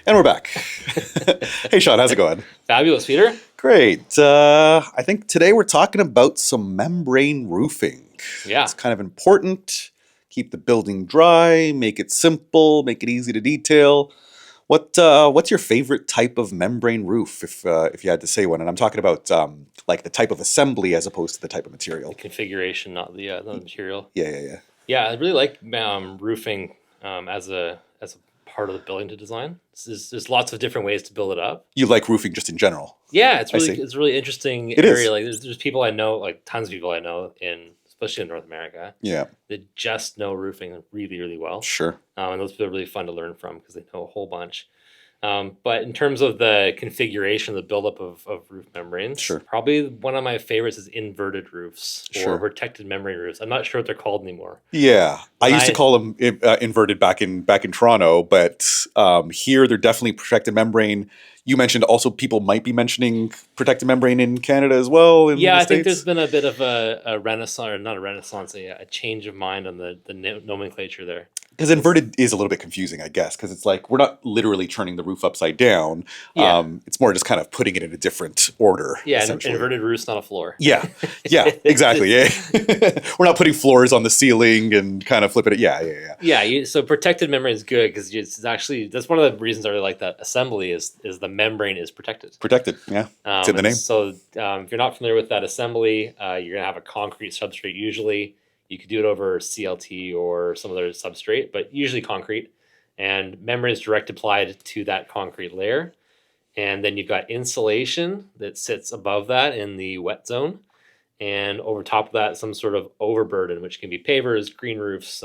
And we're back. Hey, Sean, how's it going? Fabulous, Peter. Great. I think today we're talking about some membrane roofing. Yeah. It's kind of important. Keep the building dry, make it simple, make it easy to detail. What's your favorite type of membrane roof, if you had to say one? And I'm talking about like the type of assembly as opposed to the type of material. The configuration, not the material. Yeah. Yeah, I really like roofing as a part of the building to design. There's lots of different ways to build it up. You like roofing just in general? Yeah, I see. it's a really interesting It is. area. Like there's people I know, like tons of people I know especially in North America, Yeah, that just know roofing really, really well. sure. And those people are really fun to learn from because they know a whole bunch. But in terms of the configuration, the buildup of roof membranes, Sure. probably one of my favorites is inverted roofs or Sure. protected membrane roofs. I'm not sure what they're called anymore. Yeah, I When used to call them inverted back in Toronto, but here they're definitely protected membrane. You mentioned also people might be mentioning protected membrane in Canada as well. In Yeah, the I think there's States. been a bit of a renaissance, or not a renaissance, a change of mind on the nomenclature there. Because inverted is a little bit confusing, I guess, because it's like we're not literally turning the roof upside down. Yeah, It's more just kind of putting it in a different order, yeah, an essentially. inverted roof's not a floor. Yeah, exactly. Yeah, we're not putting floors on the ceiling and kind of flipping it. Yeah. Yeah, so protected membrane is good because it's actually that's one of the reasons I really like that assembly is the membrane is protected. Protected. Yeah, it's in the name. So if you're not familiar with that assembly, you're gonna have a concrete substrate usually. You could do it over CLT or some other substrate, but usually concrete. And membrane is direct applied to that concrete layer. And then you've got insulation that sits above that in the wet zone. And over top of that, some sort of overburden, which can be pavers, green roofs,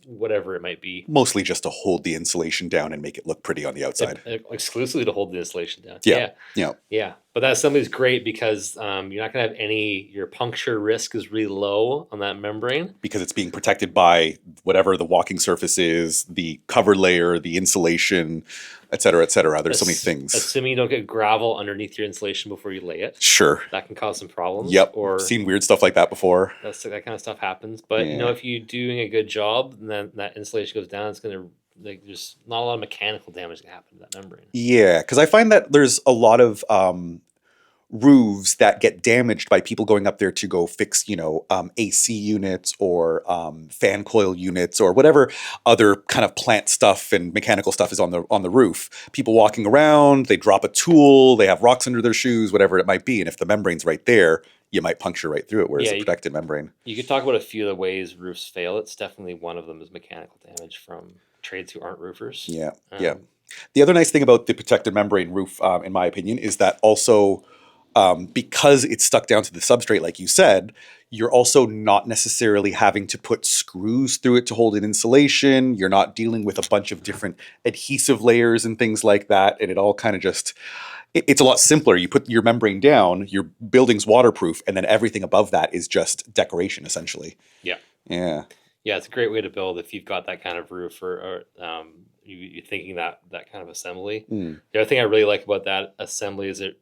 whatever it might be. Mostly just to hold the insulation down and make it look pretty on the outside. Exclusively to hold the insulation down. Yeah. Yeah. But that assembly is great because you're not going to have your puncture risk is really low on that membrane. Because it's being protected by whatever the walking surface is, the cover layer, the insulation, et cetera, et cetera. There's so many things. Assuming you don't get gravel underneath your insulation before you lay it. Sure. That can cause some problems. Yep. Or Seen weird stuff like that before. that kind of stuff happens. But Yeah. if you're doing a good job, then that insulation goes down. It's going to there's not a lot of mechanical damage that happen to that membrane. Yeah, because I find that there's a lot of roofs that get damaged by people going up there to go fix, AC units or fan coil units or whatever other kind of plant stuff and mechanical stuff is on the roof. People walking around, they drop a tool, they have rocks under their shoes, whatever it might be, and if the membrane's right there, you might puncture right through it. Whereas a protected membrane, you could talk about a few of the ways roofs fail. It's definitely one of them is mechanical damage from trades who aren't roofers. Yeah. The other nice thing about the protected membrane roof, in my opinion, is that also because it's stuck down to the substrate, like you said, you're also not necessarily having to put screws through it to hold in insulation. You're not dealing with a bunch of different adhesive layers and things like that. And it all kind of just, it's a lot simpler. You put your membrane down, your building's waterproof, and then everything above that is just decoration, essentially. Yeah. Yeah, it's a great way to build if you've got that kind of roof or you're thinking that kind of assembly. The other thing I really like about that assembly is you're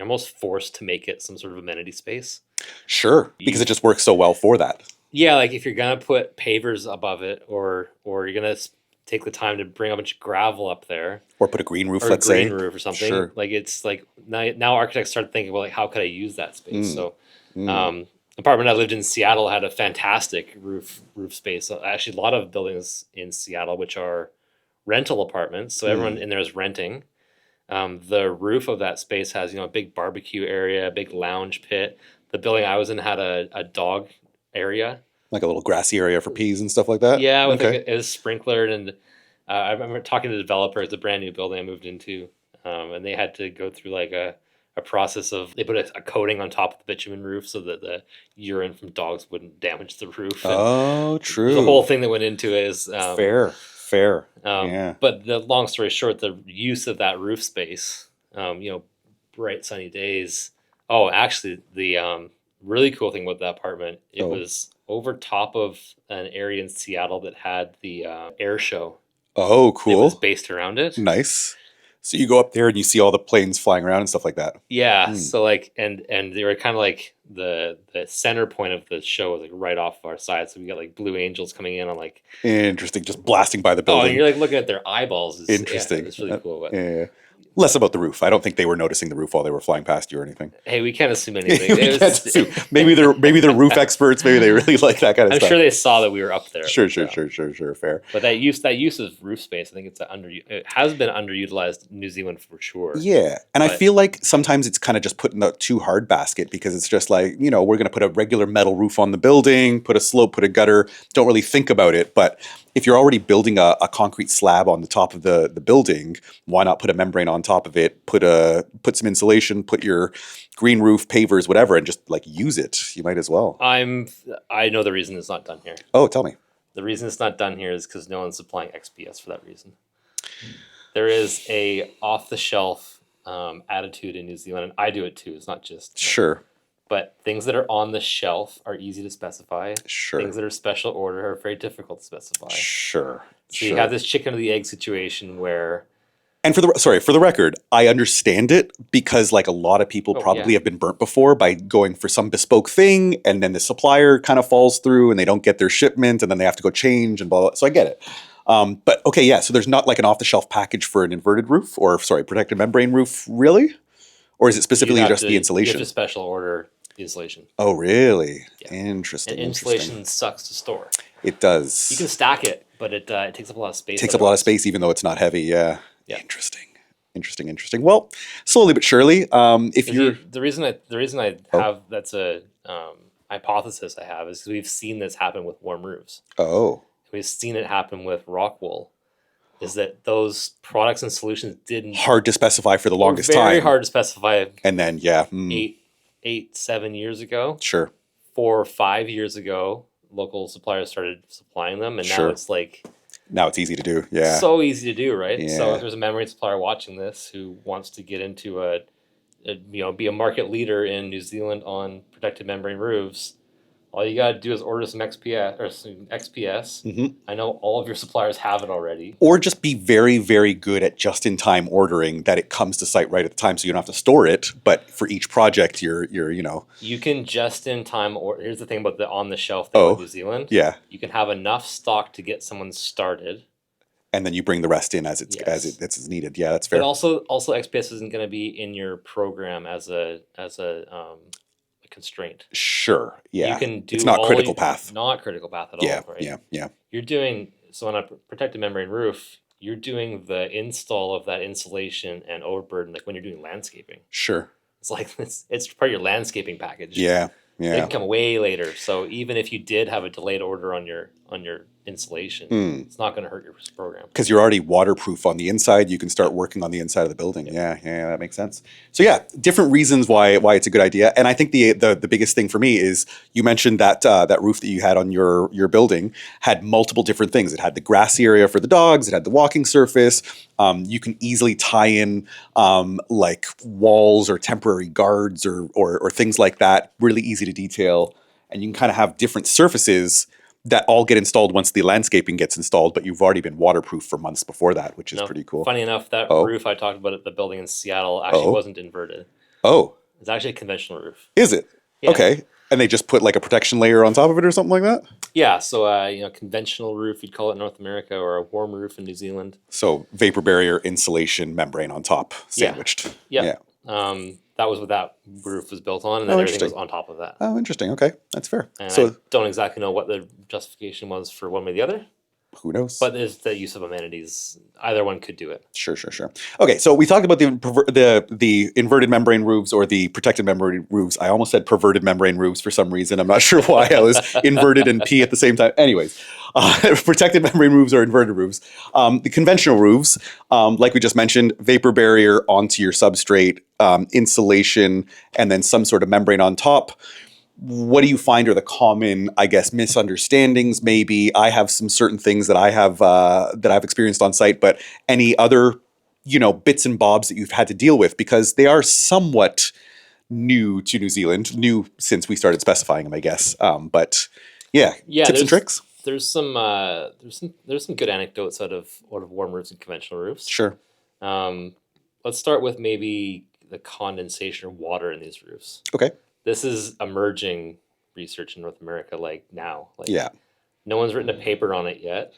almost forced to make it some sort of amenity space. Sure, because it just works so well for that. Yeah, like if you're gonna put pavers above it, or you're gonna take the time to bring a bunch of gravel up there, or put a green roof, or let's a green say, roof or something. Sure. Like it's like now architects start thinking, well, like how could I use that space? So. Apartment I lived in Seattle had a fantastic roof space. So actually, a lot of buildings in Seattle, which are rental apartments, so everyone in there is renting. The roof of that space has a big barbecue area, a big lounge pit. The building I was in had a dog area, like a little grassy area for peas and stuff like that. Yeah, with it was sprinklered, and I remember talking to the developer. It's a brand new building I moved into, and they had to go through like a process of they put a coating on top of the bitumen roof so that the urine from dogs wouldn't damage the roof. Oh, true. The whole thing that went into it is fair. Yeah. But the long story short, the use of that roof space, bright sunny days. Oh, actually, the really cool thing with that apartment, it was over top of an area in Seattle that had the air show. Oh, cool. It was based around it. Nice. So you go up there and you see all the planes flying around and stuff like that. Yeah, Hmm. so like and they were kind of like the center point of the show was like right off our side. So we got like Blue Angels coming in on like Interesting. Just blasting by the oh, and building. you're like looking at their eyeballs. Is yeah, Interesting. it's really cool. But Yeah. Less about the roof. I don't think they were noticing the roof while they were flying past you or anything. hey, we can't assume anything. We It can't was, assume. Maybe they're roof experts. Maybe they really like that kind of I'm stuff. sure they saw that we were up there. Sure, but, sure, sure, sure, sure. Fair. But that use of roof space, I think it has been underutilized in New Zealand for sure. Yeah. And I But- feel like sometimes it's kind of just putting the too hard basket because it's just like, we're going to put a regular metal roof on the building, put a slope, put a gutter, don't really think about it. But if you're already building a concrete slab on the top of the building, why not put a membrane on top of it, put some insulation, put your green roof, pavers, whatever, and just like use it. You might as well. I know the reason it's not done here. Oh, tell me. The reason it's not done here is because no one's supplying XPS for that reason. There is a off-the-shelf attitude in New Zealand, and I do it too. It's not just Sure. but things that are on the shelf are easy to specify. Sure. Things that are special order are very difficult to specify. Sure. So you have this chicken or the egg situation where And for the record, I understand it because like a lot of people probably have been burnt before by going for some bespoke thing and then the supplier kind of falls through and they don't get their shipment and then they have to go change and blah, blah. So I get it. But okay, yeah. So there's not like an off-the-shelf package for an inverted roof or protected membrane roof, really? Or is it specifically just the you insulation? have to special order the insulation. Oh, really? Yeah. Interesting. And insulation sucks to store. It does. You can stack it, but it takes up a lot of space. Takes up a lot of space, even though it's not heavy. Yeah. Yeah. Interesting. Well, slowly but surely, if you're the reason I have that's a hypothesis I have is because we've seen this happen with warm roofs. We've seen it happen with rock wool. Is that those products and solutions didn't hard to specify for the longest very time. Very hard to specify. And then 7 years ago. Sure. 4 or 5 years ago, local suppliers started supplying them, and now it's like now it's easy to do. Yeah. so easy to do, right? Yeah. So if there's a membrane supplier watching this who wants to get into be a market leader in New Zealand on protected membrane roofs, all you gotta do is order some XPS or some XPS. Mm-hmm. I know all of your suppliers have it already. Or just be very, very good at just-in-time ordering that it comes to site right at the time, so you don't have to store it. But for each project, you're You can just in time order. Here's the thing about the on the shelf thing with New Zealand. Yeah. You can have enough stock to get someone started. And then you bring the rest in as it's needed. Yeah, that's fair. But also XPS isn't going to be in your program as a constraint. Sure. Yeah. You can do it's not critical path. Not critical path at Yeah. all. Right? Yeah. You're doing so on a protected membrane roof. You're doing the install of that insulation and overburden like when you're doing landscaping. Sure. It's like it's part of your landscaping package. Yeah. They can come way later. So even if you did have a delayed order on your insulation, it's not going to hurt your program. Because you're already waterproof on the inside, you can start working on the inside of the building. Yeah, that makes sense. So yeah, different reasons why it's a good idea. And I think the biggest thing for me is you mentioned that that roof that you had on your building had multiple different things. It had the grassy area for the dogs. It had the walking surface. You can easily tie in like walls or temporary guards or things like that. Really easy to detail. And you can kind of have different surfaces that all get installed once the landscaping gets installed, but you've already been waterproof for months before that, which is pretty cool. Funny enough, that roof I talked about at the building in Seattle actually wasn't inverted. It's actually a conventional roof. Is it? Yeah. Okay. And they just put like a protection layer on top of it or something like that? Yeah, so conventional roof, you'd call it in North America, or a warm roof in New Zealand. So vapor barrier, insulation, membrane on top, sandwiched. Yeah. That was what that roof was built on, and then everything was on top of that. Oh, interesting. Okay, that's fair. And so I don't exactly know what the justification was for one way or the other. Who knows? But there's the use of amenities. Either one could do it. Sure. Okay, so we talked about the inverted membrane roofs or the protected membrane roofs. I almost said perverted membrane roofs for some reason. I'm not sure why I was inverted and P at the same time. Anyways, protected membrane roofs or inverted roofs. The conventional roofs, like we just mentioned, vapor barrier onto your substrate, insulation, and then some sort of membrane on top. What do you find are the common, I guess, misunderstandings? Maybe I have some certain things that I've experienced on site, but any other, bits and bobs that you've had to deal with, because they are somewhat new to New Zealand, new since we started specifying them, I guess. But tips and tricks. There's some good anecdotes out of warm roofs and conventional roofs. Sure. let's start with maybe the condensation or water in these roofs. Okay. This is emerging research in North America, like now. Like Yeah. no one's written a paper on it yet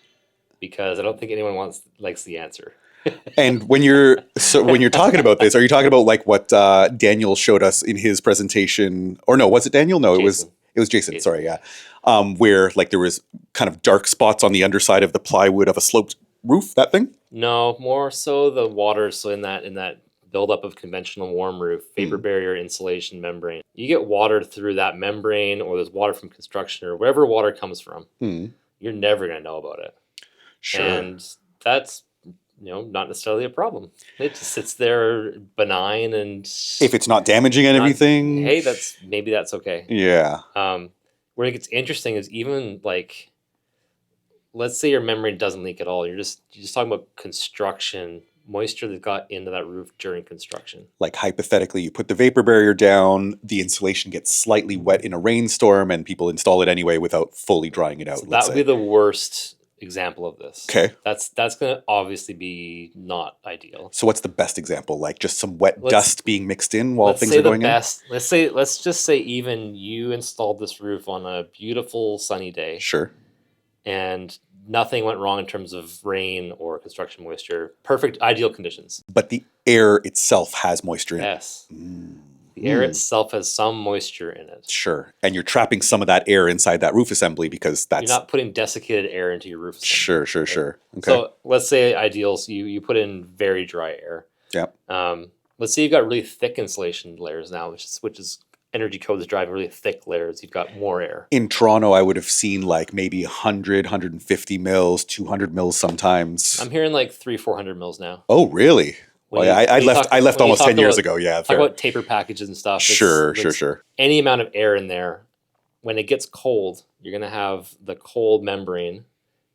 because I don't think anyone likes the answer. And when you're talking about this, are you talking about like what Daniel showed us in his presentation? Or no, was it Daniel? No, Jason. it was Jason. Jason. Sorry, yeah. Where like there was kind of dark spots on the underside of the plywood of a sloped roof. That thing. No, more so the water. So in that buildup of conventional warm roof, vapor Mm. barrier insulation membrane, you get water through that membrane, or there's water from construction, or wherever water comes from. Mm. You're never gonna know about it, Sure. and that's not necessarily a problem. It just sits there benign, and If it's not damaging and everything. hey, that's okay. Yeah. Where it gets interesting is even like, let's say your membrane doesn't leak at all. You're just talking about construction moisture that got into that roof during construction. Like hypothetically, you put the vapor barrier down, the insulation gets slightly wet in a rainstorm, and people install it anyway without fully drying it out. So that let's would say. be the worst example of this. Okay. That's going to obviously be not ideal. So what's the best example? Like just some wet Let's- dust being mixed in while Let's things say are the going in? best. Let's just say even you installed this roof on a beautiful sunny day, Sure. and nothing went wrong in terms of rain or construction moisture. Perfect, ideal conditions. But the air itself has moisture in Yes. it. Mm. The air Mm. itself has some moisture in it. Sure. And you're trapping some of that air inside that roof assembly because You're that's... not putting desiccated air into your roof assembly. Sure. Okay. So let's say ideal, so you put in very dry air. Yep. Let's say you've got really thick insulation layers now, which is energy codes driving really thick layers. You've got more air. In Toronto, I would have seen like maybe 100, 150 mils, 200 mils sometimes. I'm hearing like 300-400 mils now. Oh, really? When Well, you- I when you left. talk- I left when you almost talk 10 years about- ago. Yeah, Talk fair. about taper packages and stuff. Sure. Any amount of air in there, when it gets cold, you're going to have the cold membrane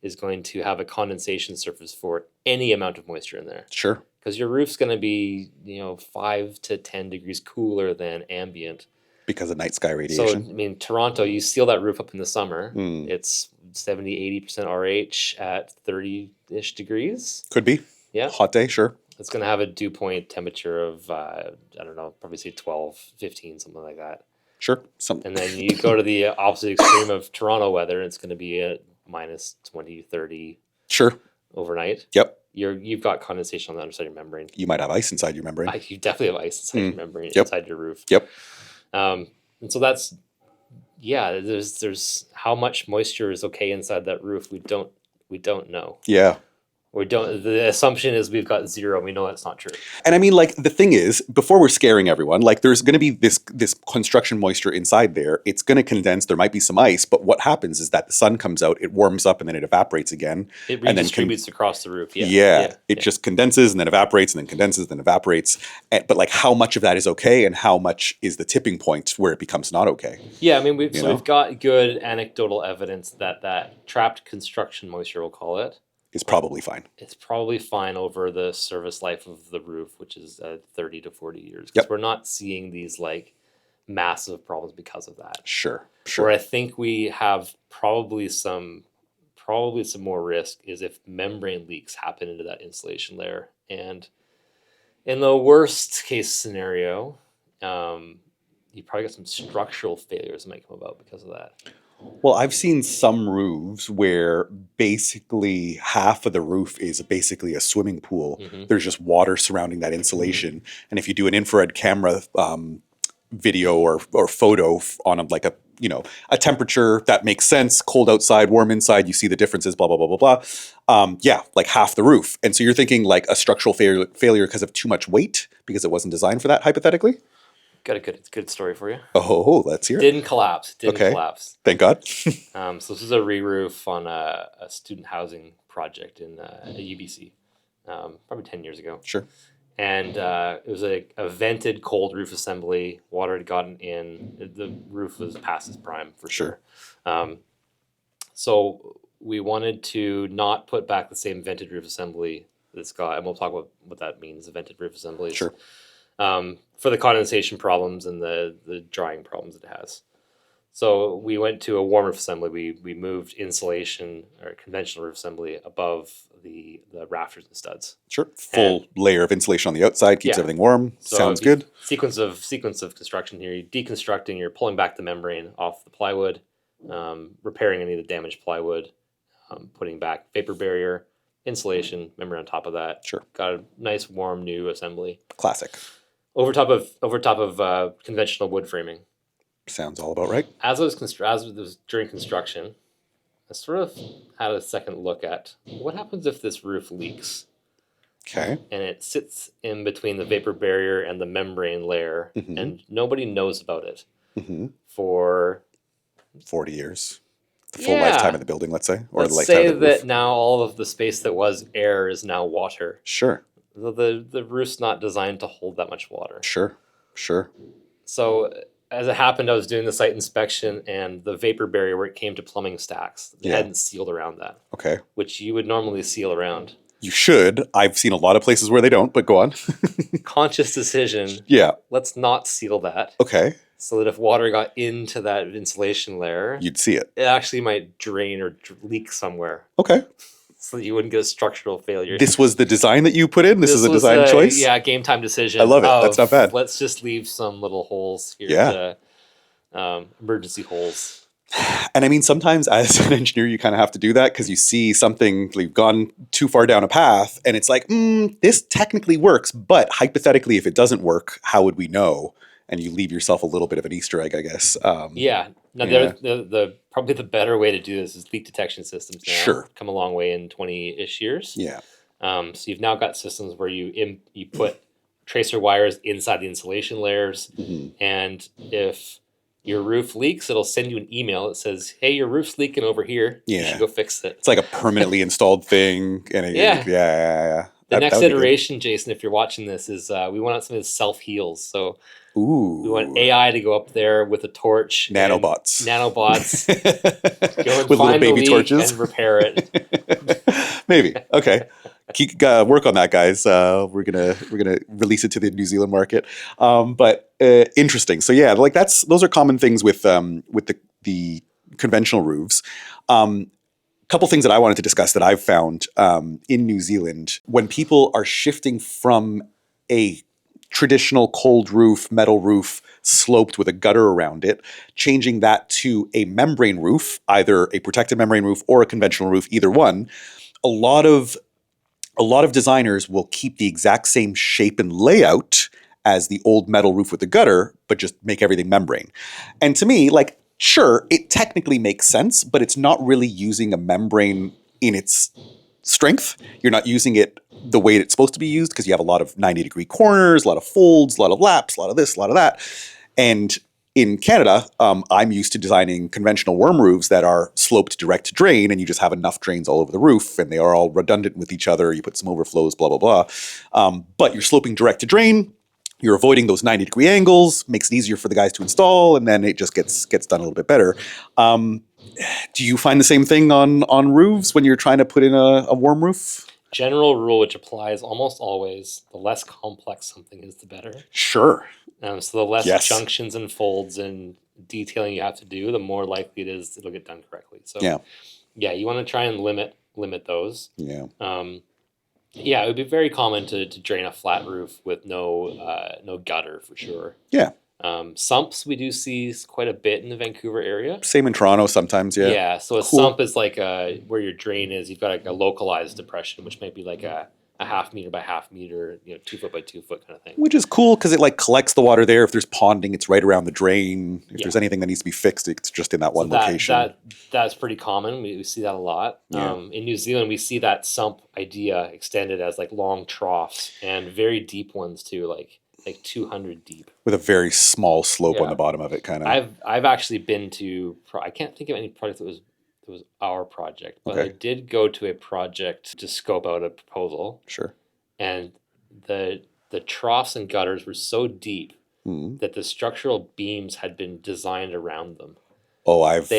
is going to have a condensation surface for any amount of moisture in there. Sure. Because your roof's going to be 5 to 10 degrees cooler than ambient. Because of night sky So, radiation. I mean, Toronto, you seal that roof up in the summer. Mm. It's 70-80% RH at 30-ish degrees. Could be. Yeah. Hot day, sure. It's going to have a dew point temperature of, I don't know, probably say 12, 15, something like that. Sure. And then you go to the opposite extreme of Toronto weather, and it's going to be at minus 20, 30 Sure. overnight. Yep. You've got condensation on the underside of your membrane. You might have ice inside your membrane. You definitely have ice inside your membrane, Yep. inside your roof. Yep. And so that's, there's how much moisture is okay inside that roof. We don't know. Yeah. The assumption is we've got zero. We know that's not true. And I mean, like, the thing is, before we're scaring everyone, like, there's going to be this construction moisture inside there. It's going to condense. There might be some ice, but what happens is that the sun comes out, it warms up, and then it evaporates again. It and then redistributes across the roof. It just condenses and then evaporates and then condenses, then evaporates. But like, how much of that is okay, and how much is the tipping point where it becomes not okay? Yeah, I mean, we've know? got good anecdotal evidence that trapped construction moisture, we'll call it, Is probably fine. it's probably fine over the service life of the roof, which is 30 to 40 years. Because Yep. we're not seeing these like massive problems because of that. Sure. Where I think we have probably some more risk is if membrane leaks happen into that insulation layer. And in the worst case scenario, you probably got some structural failures that might come about because of that. Well, I've seen some roofs where basically half of the roof is basically a swimming pool. Mhm. There's just water surrounding that insulation. And if you do an infrared camera video or photo on a temperature that makes sense, cold outside, warm inside, you see the differences, blah, blah, blah, blah, blah. Like half the roof. And so you're thinking like a structural failure because of too much weight, because it wasn't designed for that, hypothetically? Got a good story for you. Oh, let's hear it. Didn't collapse. Okay. Collapse. Thank God. So this is a re-roof on a student housing project in UBC, probably 10 years ago. Sure. And it was a vented cold roof assembly. Water had gotten in. The roof was past its prime for sure. So we wanted to not put back the same vented roof assembly that's got, and we'll talk about what that means, the vented roof assemblies. Sure. For the condensation problems and the drying problems it has. So we went to a warm roof assembly. We moved insulation or conventional roof assembly above the rafters and studs. Sure. And Full layer of insulation on the outside keeps yeah, everything warm. so Sounds if you good. sequence of construction here, you're deconstructing, you're pulling back the membrane off the plywood, repairing any of the damaged plywood, putting back vapor barrier, insulation, membrane on top of that. Sure. Got a nice warm new assembly Classic. over top of conventional wood framing. Sounds all about right. As it was during construction, I sort of had a second look at what happens if this roof leaks Okay. and it sits in between the vapor barrier and the membrane layer, Mhm. and nobody knows about it Hmm. for 40 years. The full lifetime yeah. of the building, let's say, or the Let's lifetime say of the roof. that now all of the space that was air is now water. Sure. The roof's not designed to hold that much water. Sure. Sure. So as it happened, I was doing the site inspection, and the vapor barrier where it came to plumbing stacks, they Yeah. hadn't sealed around that, Okay. which you would normally seal around. You should. I've seen a lot of places where they don't, but go on. Conscious decision. Yeah. Let's not seal that, Okay. so that if water got into that insulation layer, You'd see it. it actually might drain or leak somewhere, Okay. so that you wouldn't get a structural failure. This was the design that you put in? This is a was design choice? Yeah, game time decision. I love it. That's not bad. Let's just leave some little holes here. Yeah. Emergency holes. And I mean, sometimes as an engineer, you kind of have to do that because you see something, you've gone too far down a path, and it's like, this technically works, but hypothetically, if it doesn't work, how would we know? And you leave yourself a little bit of an Easter egg, I guess. Yeah. Now, Yeah. the probably the better way to do this is leak detection systems. Now Sure. come a long way in 20-ish years. Yeah. So you've now got systems where you put tracer wires inside the insulation layers, Mhm. and if your roof leaks, it'll send you an email that says, "Hey, your roof's leaking over here. You Yeah. should go fix it." It's like a permanently installed thing. And Yeah. Yeah. The That next would be good. iteration, Jason, if you're watching this, is we want something that self heals. So Ooh. we want AI to go up there with a torch, and Nanobots. nanobots, go and With little find the baby leak torches. and repair it. Maybe. Okay. Keep work on that, guys. We're gonna release it to the New Zealand market. But interesting. So yeah, like those are common things with the conventional roofs. Couple things that I wanted to discuss that I've found in New Zealand when people are shifting from a traditional cold roof, metal roof, sloped with a gutter around it, changing that to a membrane roof, either a protected membrane roof or a conventional roof, either one. A lot of designers will keep the exact same shape and layout as the old metal roof with the gutter, but just make everything membrane. And to me, like, sure, it technically makes sense, but it's not really using a membrane in its strength. You're not using it the way it's supposed to be used because you have a lot of 90-degree corners, a lot of folds, a lot of laps, a lot of this, a lot of that. And in Canada, I'm used to designing conventional worm roofs that are sloped direct to drain, and you just have enough drains all over the roof, and they are all redundant with each other. You put some overflows, blah, blah, blah. But you're sloping direct to drain. You're avoiding those 90-degree angles, makes it easier for the guys to install, and then it just gets done a little bit better. Do you find the same thing on roofs when you're trying to put in a warm roof? General rule, which applies almost always: the less complex something is, the better. Sure. So the less Yes. junctions and folds and detailing you have to do, the more likely it is it'll get done correctly. So Yeah. you want to try and limit those. Yeah. It would be very common to drain a flat roof with no gutter for sure. Yeah. Sumps we do see quite a bit in the Vancouver area. Same in Toronto sometimes, yeah. Yeah, so a Cool. sump is like where your drain is. You've got like a localized depression, which might be like a half meter by half meter, 2 foot by 2 foot kind of thing. Which is cool because it like collects the water there. If there's ponding, it's right around the drain. If Yeah. there's anything that needs to be fixed, it's just in that one location. That's pretty common. We see that a lot. Yeah. In New Zealand, we see that sump idea extended as like long troughs and very deep ones too, like 200 deep. With a very small slope on Yeah. the bottom of it, kind of. I've actually been to. I can't think of any project that was our project, but I Okay. did go to a project to scope out a proposal, Sure. and the troughs and gutters were so deep Mhm. that the structural beams had been designed around them. Oh, I've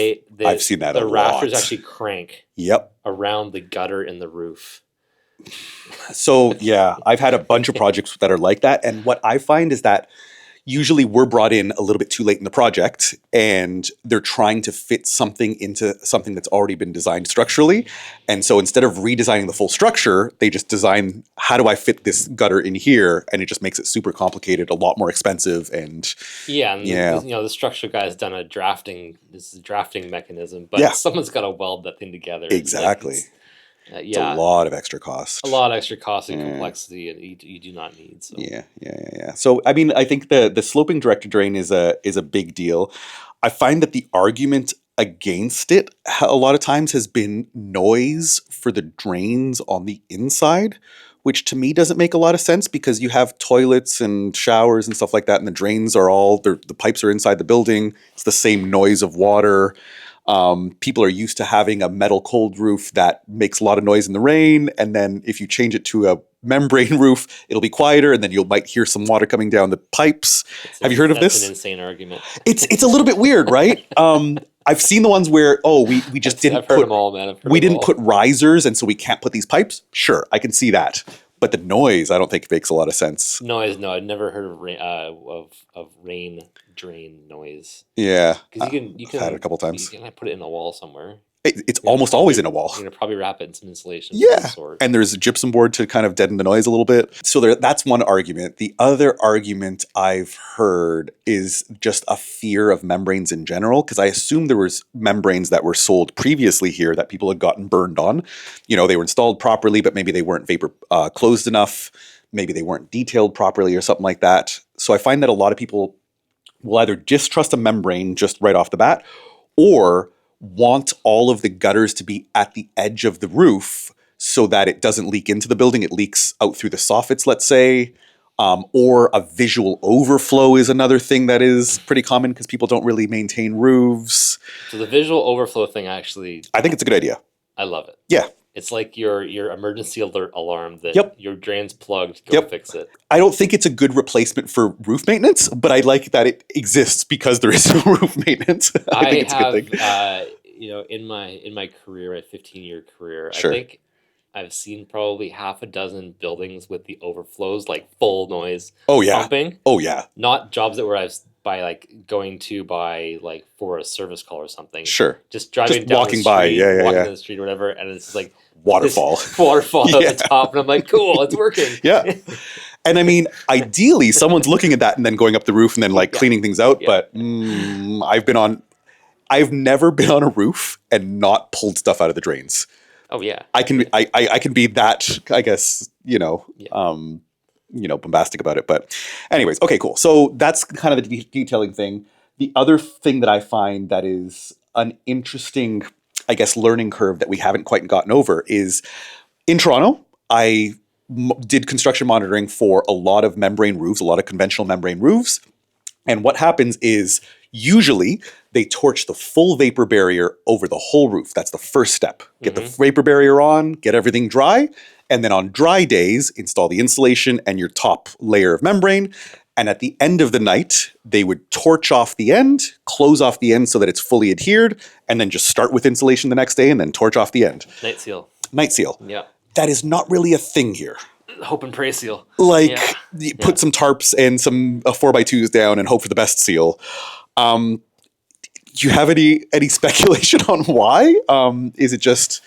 I've seen that The a rafters lot. actually crank Yep. around the gutter in the roof. So yeah, I've had a bunch of projects that are like that, and what I find is that usually we're brought in a little bit too late in the project and they're trying to fit something into something that's already been designed structurally. And so instead of redesigning the full structure, they just design, how do I fit this gutter in here? And it just makes it super complicated, a lot more expensive. And Yeah, and yeah, the structural guy's done this is a drafting mechanism, but yeah, someone's got to weld that thing together. exactly. It's a Yeah, lot of extra a cost. lot of extra cost and Yeah. complexity, and you do not need. So Yeah. So I mean, I think the sloping directed drain is a big deal. I find that the argument against it a lot of times has been noise for the drains on the inside, which to me doesn't make a lot of sense because you have toilets and showers and stuff like that, and the drains are the pipes are inside the building. It's the same noise of water. People are used to having a metal cold roof that makes a lot of noise in the rain, and then if you change it to a membrane roof, it'll be quieter, and then you might hear some water coming down the pipes. Have you heard of that's an this? insane argument. It's a little bit weird, right? I've seen the ones where we just I've heard them all, man. I've heard we them didn't all. put risers, and so we can't put these pipes. Sure, I can see that, but the noise I don't think makes a lot of sense. Noise, no, I've never heard of rain drain noise. Yeah, Because you I've had it a couple you times. can put it in a wall somewhere. It's almost always in a wall. You're gonna probably wrap it in some insulation of some Yeah. sort. And there's a gypsum board to kind of deaden the noise a little bit. So that's one argument. The other argument I've heard is just a fear of membranes in general, because I assume there was membranes that were sold previously here that people had gotten burned on. They were installed properly, but maybe they weren't vapor closed enough. Maybe they weren't detailed properly or something like that. So I find that a lot of people will either distrust a membrane just right off the bat, or want all of the gutters to be at the edge of the roof so that it doesn't leak into the building. It leaks out through the soffits, let's say. Or a visual overflow is another thing that is pretty common because people don't really maintain roofs. So the visual overflow thing, actually, I think it's a good idea. I love it. Yeah. It's like your emergency alert alarm that Yep. your drain's plugged, go Yep. fix it. I don't think it's a good replacement for roof maintenance, but I like that it exists because there is no roof maintenance. I think it's a good thing. In my career, my 15-year career, Sure. I think I've seen probably half a dozen buildings with the overflows, like full noise Oh, yeah. pumping. Oh, yeah. Not jobs that were I was by like going to by like for a service call or something. Sure. Just driving Just down walking the by, street, yeah, walking yeah. down the street or whatever, and it's just like Waterfall. this waterfall Yeah. at the top, and I'm like, cool, it's working. Yeah. And I mean, ideally, someone's looking at that and then going up the roof and then like Yeah. cleaning things out. Yeah. But I've never been on a roof and not pulled stuff out of the drains. Oh yeah. I can be that, I guess, bombastic about it. But anyways, okay, cool. So that's kind of the detailing thing. The other thing that I find that is an interesting, I guess, learning curve that we haven't quite gotten over is in Toronto, I did construction monitoring for a lot of membrane roofs, a lot of conventional membrane roofs. And what happens is usually they torch the full vapor barrier over the whole roof. That's the first step. Get the vapor barrier on, get everything dry, and then on dry days, install the insulation and your top layer of membrane. And at the end of the night, they would torch off the end, close off the end so that it's fully adhered, and then just start with insulation the next day and then torch off the end. Night seal. Night seal. Yeah. That is not really a thing here. Hope and pray seal. Like, Yeah. you put some tarps and some 4x2s down and hope for the best seal. Do you have any speculation on why? Is it the just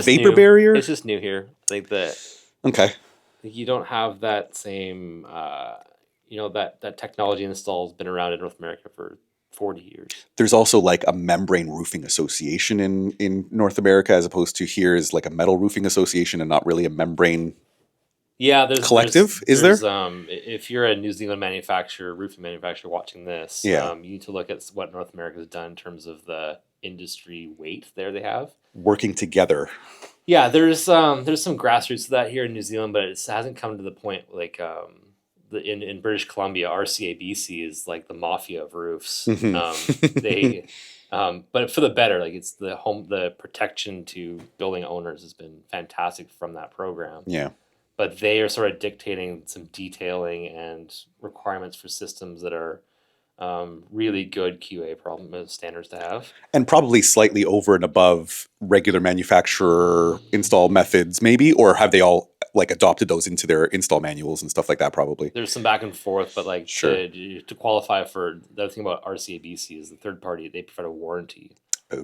vapor new. barrier? It's just new here. Like that. Okay. You don't have that same. That technology install has been around in North America for 40 years. There's also like a membrane roofing association in North America, as opposed to here is like a metal roofing association and not really a membrane. Yeah, there's collective. There's, Is there? If you're a New Zealand manufacturer, roofing manufacturer watching this, Yeah. you need to look at what North America has done in terms of the industry weight there they have. Working together. Yeah, there's some grassroots to that here in New Zealand, but it hasn't come to the point like in British Columbia, RCABC is like the mafia of roofs. They, but for the better, like it's the protection to building owners has been fantastic from that program. Yeah. But they are sort of dictating some detailing and requirements for systems that are really good QA standards to have. And probably slightly over and above regular manufacturer install methods, maybe, or have they all like adopted those into their install manuals and stuff like that, probably. There's some back and forth, but like Sure. to qualify for the other thing about RCABC is the third party, they provide a warranty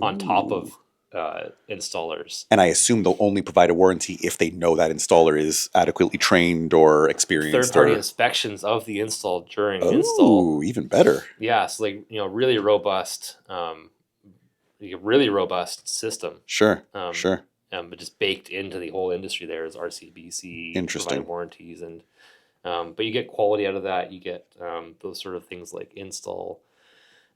on top Ooh. of installers. And I assume they'll only provide a warranty if they know that installer is adequately trained or experienced. Third party Or inspections of the install during install. oh, even better. Yeah, so like really robust, really robust system. Sure, Um, sure. but just baked into the whole industry there is RCBC Interesting. providing warranties, and but you get quality out of that. You get those sort of things like install,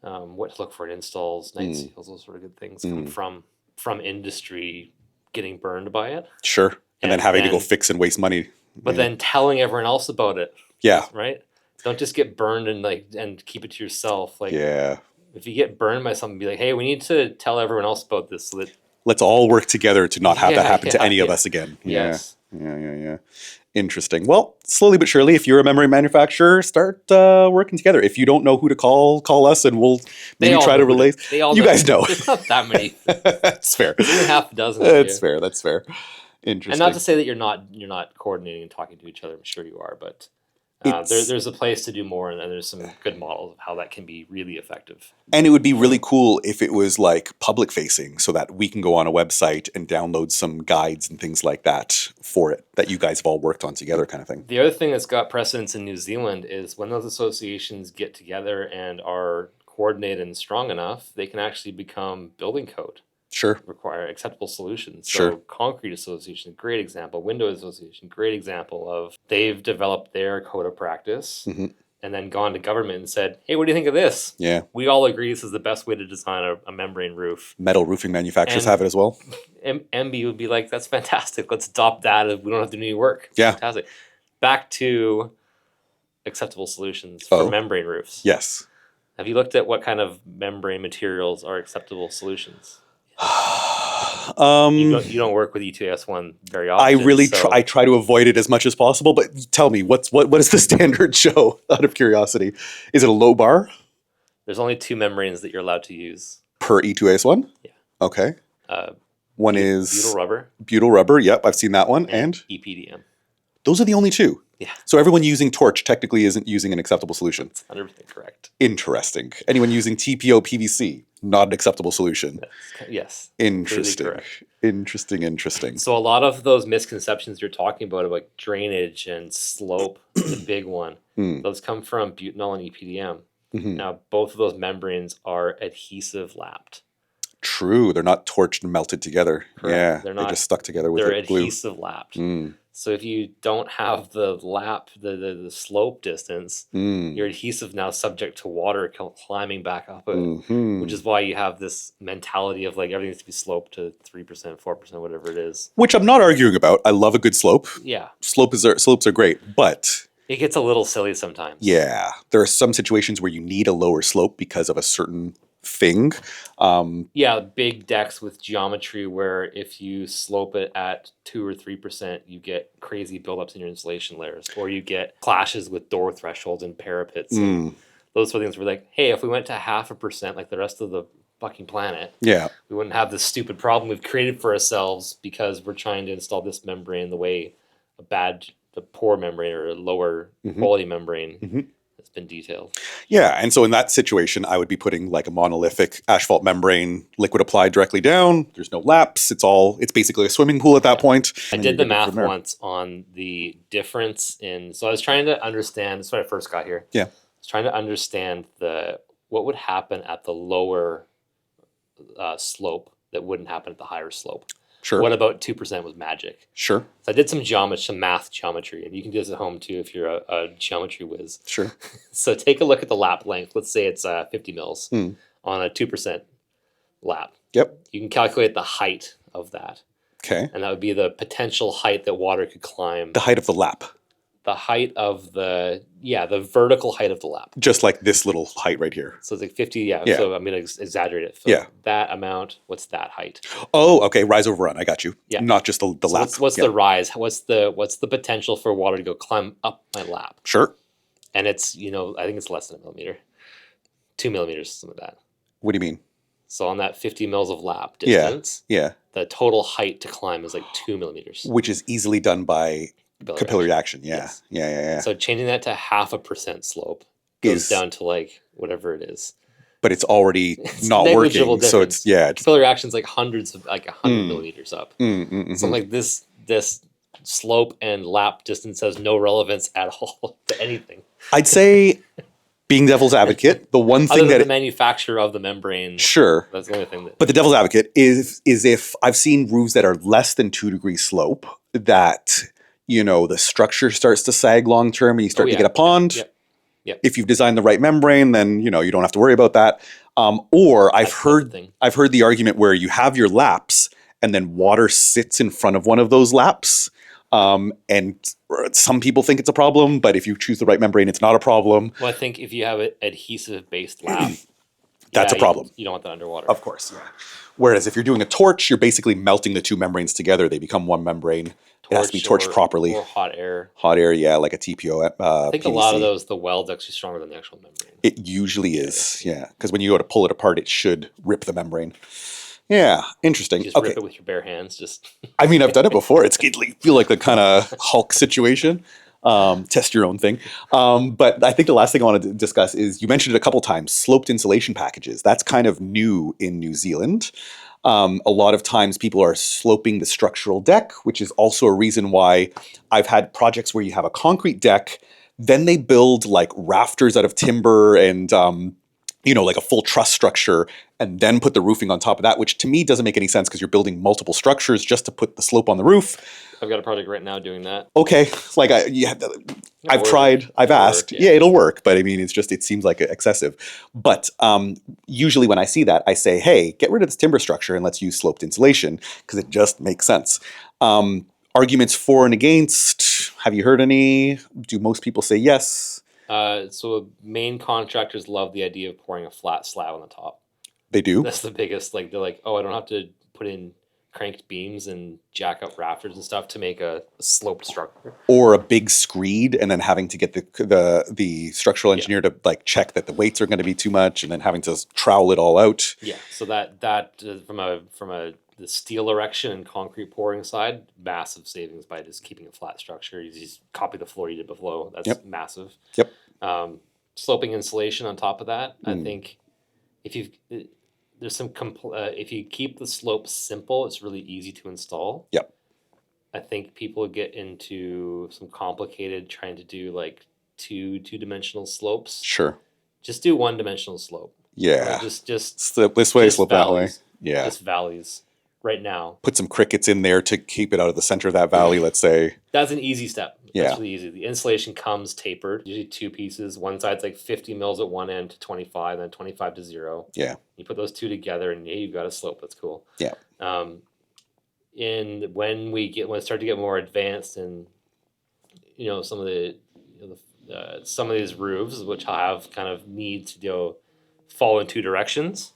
what to look for in installs, night seals, those sort of good things come from industry getting burned by it. Sure. And then having to go fix and waste money. But then telling everyone else about it. Yeah. Right? Don't just get burned and keep it to yourself. Like, yeah. If you get burned by something, be like, hey, we need to tell everyone else about this so that let's all work together to not have that happen to any of us again. Yes. Yeah. Interesting. Well, slowly but surely, if you're a memory manufacturer, start working together. If you don't know who to call us, and we'll maybe try to relay. You guys know. There's not that many. That's fair. There's half a dozen. That's fair. That's fair. Interesting. And not to say that you're not coordinating and talking to each other. I'm sure you are, but there's a place to do more, and there's some good models of how that can be really effective. And it would be really cool if it was like public facing, so that we can go on a website and download some guides and things like that for it that you guys have all worked on together, kind of thing. The other thing that's got precedence in New Zealand is when those associations get together and are coordinated and strong enough, they can actually become building code. Sure. Require acceptable solutions. Sure. So Concrete Association, great example. Windows Association, great example of they've developed their code of practice and then gone to government and said, hey, what do you think of this? Yeah. We all agree this is the best way to design a membrane roof. Metal roofing manufacturers have it as well. MB would be like, that's fantastic. Let's adopt that. We don't have to do any work. Yeah. Fantastic. Back to acceptable solutions for membrane roofs. Yes. Have you looked at what kind of membrane materials are acceptable solutions? You don't work with E2S1 very often. I really I try to avoid it as much as possible. But tell me, what does the standard show? Out of curiosity, is it a low bar? There's only 2 membranes that you're allowed to use per E2S1. Yeah. Okay. One is butyl rubber. Butyl rubber. Yep, I've seen that one. And EPDM. Those are the only 2. Yeah. So everyone using Torch technically isn't using an acceptable solution. That's 100% correct. Interesting. Anyone using TPO PVC, not an acceptable solution. Yes. Interesting. Interesting. So a lot of those misconceptions you're talking about drainage and slope, the big one, those come from butanol and EPDM. Now, both of those membranes are adhesive lapped. True. They're not torched and melted together. Correct. Yeah. They're just stuck together with glue. They're adhesive lapped. So if you don't have the lap, the slope distance, your adhesive now subject to water climbing back up it, which is why you have this mentality of like everything needs to be sloped to 3%, 4%, whatever it is. Which I'm not arguing about. I love a good slope. Yeah. Slopes are great, but it gets a little silly sometimes. Yeah. There are some situations where you need a lower slope because of a certain thing. Big decks with geometry where if you slope it at 2 or 3%, you get crazy buildups in your insulation layers, or you get clashes with door thresholds and parapets. And those sort of things were like, hey, if we went to 0.5% like the rest of the fucking planet, we wouldn't have this stupid problem we've created for ourselves because we're trying to install this membrane the way a poor membrane or a lower quality membrane has been detailed. Yeah, and so in that situation, I would be putting like a monolithic asphalt membrane, liquid applied directly down. There's no laps. It's basically a swimming pool at that point. I did the math once on the difference in. So I was trying to understand. That's when I first got here. Yeah, I was trying to understand what would happen at the lower slope that wouldn't happen at the higher slope. Sure. What about 2% was magic? Sure. So I did some math geometry, and you can do this at home too if you're a geometry whiz. Sure. So take a look at the lap length. Let's say it's 50 mils on a 2% lap. Yep. You can calculate the height of that. Okay. And that would be the potential height that water could climb. The height of the lap. The height of the vertical height of the lap. Just like this little height right here. So it's like 50, So I'm going to exaggerate it. So that amount, what's that height? Oh, okay. Rise over run. I got you. Yeah. Not just the lap. What's the rise? What's the potential for water to go climb up my lap? Sure. And it's, I think it's less than a millimeter. 2 millimeters, something like that. What do you mean? So on that 50 mils of lap distance, the total height to climb is like 2 millimeters. Which is easily done by capillary action. Yeah, Yes. yeah. So changing that to 0.5% slope goes Is down to like whatever it is. but it's already It's not negligible working. So difference. it's yeah. It's Capillary action's like hundreds of like 100 mm, millimeters up. So mhm. like this slope and lap distance has no relevance at all to anything. I'd say, being devil's advocate, the one Other thing than the that manufacturer of the membrane, sure, that's the only thing that. but the devil's advocate is if I've seen roofs that are less than 2 degrees slope that the structure starts to sag long term and you Oh start to yeah, get a pond. yep. If you've designed the right membrane, then you don't have to worry about that. Or That's the thing. I've heard the argument where you have your laps and then water sits in front of one of those laps. And some people think it's a problem, but if you choose the right membrane, it's not a problem. Well, I think if you have an adhesive based lap, That's a problem. You don't want that underwater. Of course, yeah. Whereas if you're doing a torch, you're basically melting the two membranes together. They become one membrane. It has to be torched properly. Or hot air. Hot air, yeah, like a TPO. I think PVC. a lot of those, the weld's actually stronger than the actual membrane. It usually is, yeah. Because when you go to pull it apart, it should rip the membrane. Yeah, interesting. Just okay. rip it with your bare hands. Just. I mean, I've done it before. It's feel like the kind of Hulk situation. Test your own thing. But I think the last thing I want to discuss is, you mentioned it a couple times, sloped insulation packages. That's kind of new in New Zealand. A lot of times people are sloping the structural deck, which is also a reason why I've had projects where you have a concrete deck, then they build like rafters out of timber and like a full truss structure, and then put the roofing on top of that, which to me doesn't make any sense because you're building multiple structures just to put the slope on the roof. I've got a project right now doing that. Okay, like I've tried, I've asked. Yeah, it'll work, but I mean, it seems like excessive. But usually when I see that, I say, hey, get rid of this timber structure and let's use sloped insulation because it just makes sense. Arguments for and against, have you heard any? Do most people say yes? So main contractors love the idea of pouring a flat slab on the top. They do? That's the biggest, like, they're like, oh, I don't have to put in cranked beams and jack up rafters and stuff to make a sloped structure. Or a big screed and then having to get the structural engineer to like check that the weights are going to be too much and then having to trowel it all out. Yeah, so that from the steel erection and concrete pouring side, massive savings by just keeping a flat structure. You just copy the floor you did below. That's massive. Yep. Sloping insulation on top of that, I think if you keep the slope simple, it's really easy to install. Yep. I think people get into some complicated trying to do like two-dimensional slopes. Sure. Just do one-dimensional slope. Yeah. Just slope this way, slope that way. Yeah. Just valleys right now. Put some crickets in there to keep it out of the center of that valley, let's say. That's an easy step. Yeah. That's really easy. The insulation comes tapered, usually two pieces. One side's like 50 mils at one end to 25, then 25 to 0. Yeah. You put those two together and you've got a slope. That's cool. Yeah. When it start to get more advanced and some of these roofs, which have kind of need to fall in two directions,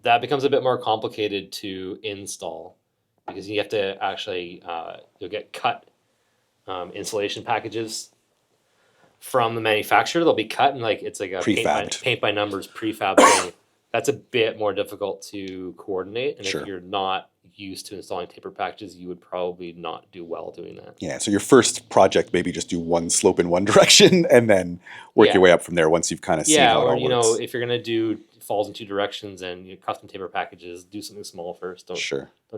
that becomes a bit more complicated to install because you have to actually you'll get cut insulation packages from the manufacturer. They'll be cut and like it's like a paint by numbers prefab thing. That's a bit more difficult to coordinate, and if you're not used to installing taper packages, you would probably not do well doing that. Yeah, so your first project, maybe just do one slope in one direction and then work your way up from there once you've kind of seen how it all works. If you're gonna do falls in two directions and custom taper packages, do something small first. Don't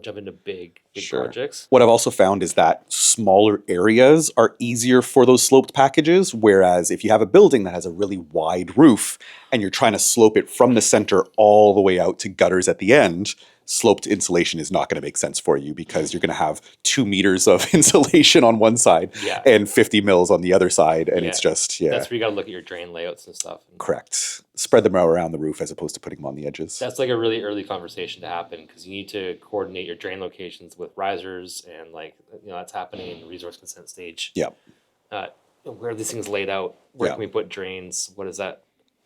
jump into big projects. What I've also found is that smaller areas are easier for those sloped packages, whereas if you have a building that has a really wide roof and you're trying to slope it from the center all the way out to gutters at the end, sloped insulation is not going to make sense for you because you're going to have 2 meters of insulation on one side and 50 mils on the other side. And it's just, That's where you got to look at your drain layouts and stuff. Correct. Spread them around the roof as opposed to putting them on the edges. That's like a really early conversation to happen because you need to coordinate your drain locations with risers and that's happening in the resource consent stage. Yeah. Where are these things laid out? Where can we put drains? What does that